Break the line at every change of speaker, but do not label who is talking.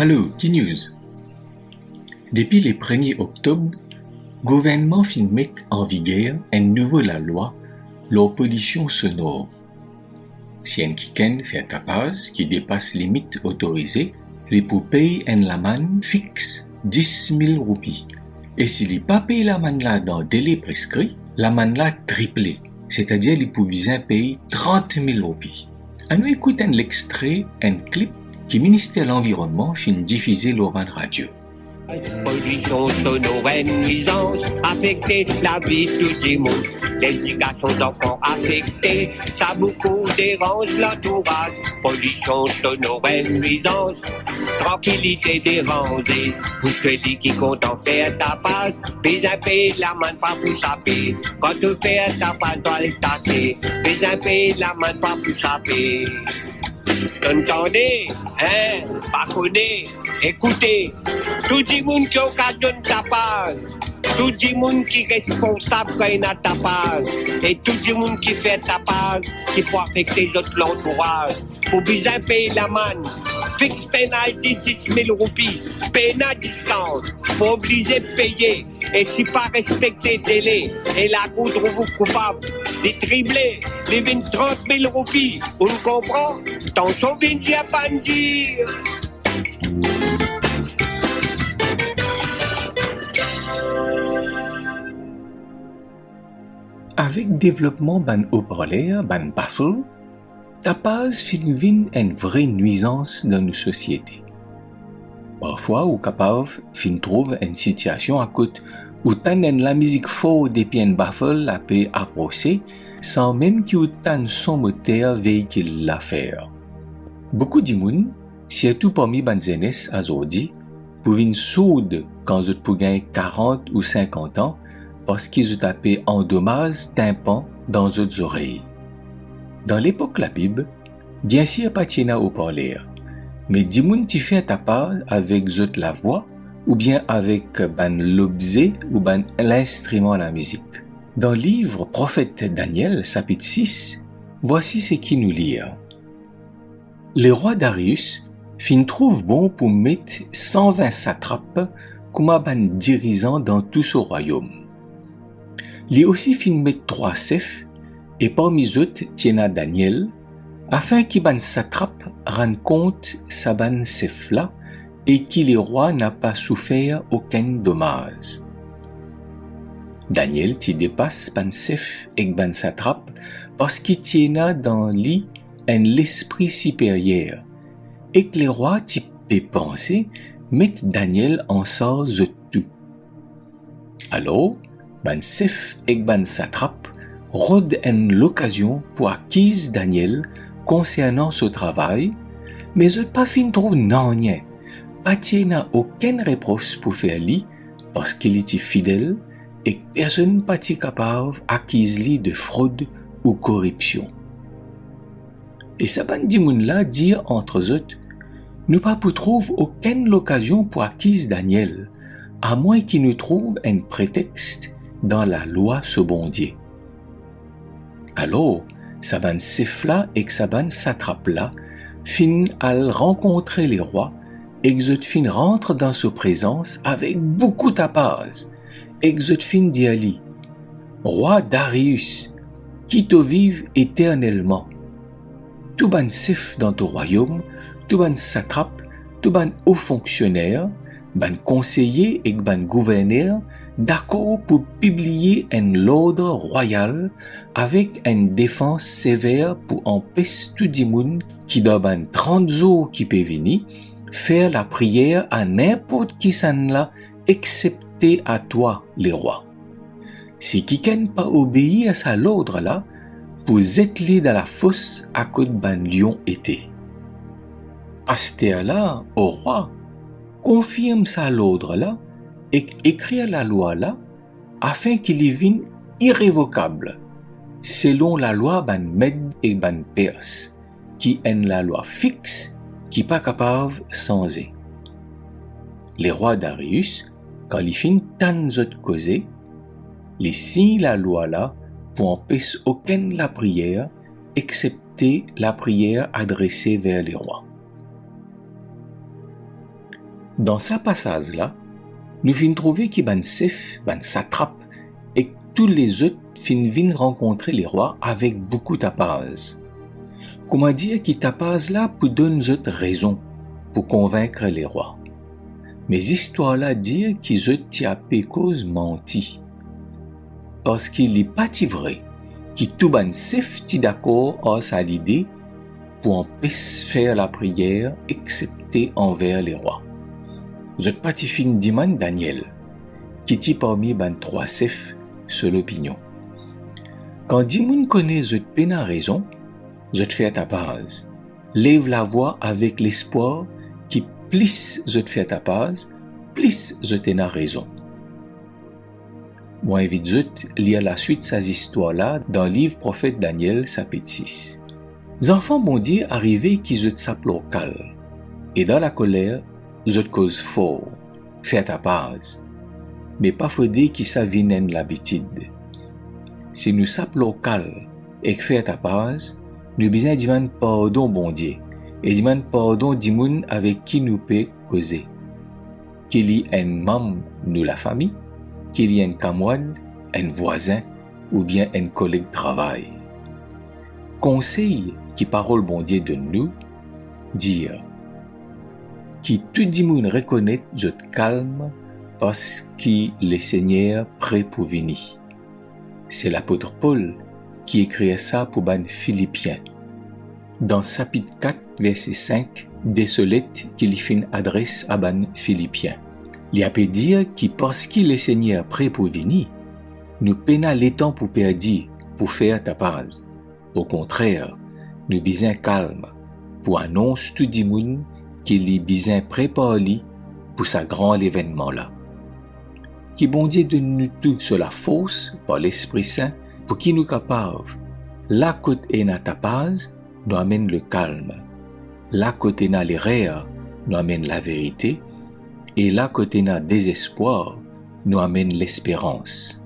Allô, K-News. Depuis le 1er octobre, le gouvernement fin mettre en vigueur une nouvelle loi la pollution sonore. Si un quelqu'un fait tapage qui dépasse les limites autorisées, il peut payer une amende fixe 10 000 roupies. Et s'il n'est pas payé l'amende là dans le délai prescrit, l'amende là triplée, c'est-à-dire il peut bien payer 30 000 roupies. On écoute l'extrait, un clip que le ministère de l'Environnement fin diffuser sur la radio.
Pollution sonore et nuisance, affecter la vie de tout le monde. L'éducation d'enfants affectée, ça beaucoup dérange l'entourage. Pollution sonore et nuisance, tranquillité dérangée. Pour celui qui compte en faire ta base, mais un pays la main pas pour saper. Quand tu fais ta base, doit les tasser. Mais un pays la main pas pour saper. Entendez, hein, pas connaît, écoutez, tout le monde qui occasionne tapage, tout le monde qui est responsable quand il y a tapage, et tout le monde qui fait tapage, qui peut affecter l'autre l'entourage. Pour bien payer la manne, fixe pénalité 10 000 roupies, pénal discount, pour obliger de payer, et si pas respecter délai, et la cour trouve vous coupable, les triplés, les 30 000 roupies, on comprend? T'en souviens à pas dire.
Avec le développement ban haut-parleur, ban baffle, tapage fin vin une vraie nuisance dans nos sociétés. Parfois, ou capable fin trouve une situation à côté où tant la musique fort depuis un baffle la peut approcher sans même qu'il tant son moteur véhicule l'affaire. Beaucoup de monde, surtout parmi les jeunesse aujourd'hui, pouvaient sourds quand ils ont gagner 40 ou 50 ans parce qu'ils ont tapé en dommages tympan dans leurs oreilles. Dans l'époque la Bible, bien sûr pas tiena au parler, mais des gens qui fait tapage avec la voix ou bien avec l'objet ou l'instrument de la musique. Dans le livre Prophète Daniel, chapitre 6, voici ce qui nous lit. Le roi Darius fin trouve bon pour mettre 120 satrapes comme dirigeants dans tout ce royaume. Il aussi fin mettre 3 chefs et parmi eux tiena Daniel afin qu'il satrape rende compte sa chef là et que le roi n'a pas souffert aucun dommage. Daniel t'y dépasse chef et satrape parce qu'il tiena dans lui l'esprit supérieur et que le roi t'y peut penser mettre Daniel en sorte de tout. Alors, chef et satrape rôde l'occasion pour acquise Daniel concernant ce travail, mais eux pas fin trouve non rien. Pas n'a aucune reproche pour faire lui parce qu'il était fidèle et personne pas capable acquise lui de fraude ou corruption. Et ça bandi moun là dire entre eux, nous pas pour trouve aucune occasion pour acquise Daniel, à moins qu'il nous trouve un prétexte dans la loi ce bon Dieu. Alors, Saban Sefla et Saban Satrape-là fin à rencontrer les rois et fin rentre dans sa présence avec beaucoup de tapage. Et fin dit à lui, roi Darius, qui te vive éternellement. Tout ban sef dans ton royaume, tout ban satrape, tout ban haut fonctionnaire, ban conseiller et ban gouverneur, d'accord pour publier un ordre royal avec une défense sévère pour empêcher tout le monde qui doit 30 jours qui peut venir faire la prière à n'importe qui s'en là excepté à toi les rois. Si quelqu'un pas obéi à ça l'ordre là, pour êtes dans la fosse à côté ban lion était. Astère là au roi confirme ça l'ordre là et écrire la loi là afin qu'il y vienne irrévocable selon la loi ban Mède et ban Perse qui est la loi fixe qui pas capable changer. Les rois Darius quand ils fin tant autres causer les signent la loi là pour empêcher aucune la prière excepté la prière adressée vers les rois. Dans ce passage-là, nous finissons trouver qu'il ban chef, ban satrape, et que tous les autres viennent rencontrer les rois avec beaucoup de tapage. Comment dire qu'il tapage là pour donner aux autres raisons pour convaincre les rois. Mais histoire-là dire qu'ils ont a cause menti. Parce qu'il n'est pas vrai qu'il tout ban chef d'accord à sa l'idée pour empêcher faire la prière excepté envers les rois. Vous êtes pas fin diman Daniel, qui est parmi ban 3 chefs sur l'opinion. Quand Dimoun connaît zot pena raison, zot fait ta base. Lève la voix avec l'espoir qui plus zot fait ta base, plus zot en a raison. Moi invite zot lire la suite de ces histoires-là dans le livre prophète Daniel, chapitre 6. Les enfants bon Dieu arrivés qui zot s'appelent local. Et dans la colère, zot cause fort, fait ta base. Mais pas faudé qui ça vienne l'habitude. Si nous s'appelons local et que fait ta base, nous besoin demander pardon bon Dieu et demander pardon dimoun avec qui nous peut causer. Qu'il y ait un membre de la famille, qu'il y ait un camarade, un voisin ou bien un collègue de travail. Conseil qui parole bon Dieu de nous, dire qui tout dimoun reconnaît zot calme parce que le Seigneur prêt pour venir. C'est l'apôtre Paul qui écrit ça pour ban Philippiens. Dans chapitre 4, verset 5, désolette qu'il fait adresse à ban Philippiens. Il a peut dire que parce que le Seigneur prêt pour venir, nous pena les temps pour perdre, pour faire ta base. Au contraire, nous besoin calme pour annoncer tout le monde qu'il est besoin préparé pour ce grand événement-là. Qui bon Dieu de nous tout sur la force par l'Esprit Saint pour qu'il nous capable. La côte et na tapage nous amène le calme. La côte et na l'erreur nous amène la vérité. Et la côte et na désespoir nous amène l'espérance.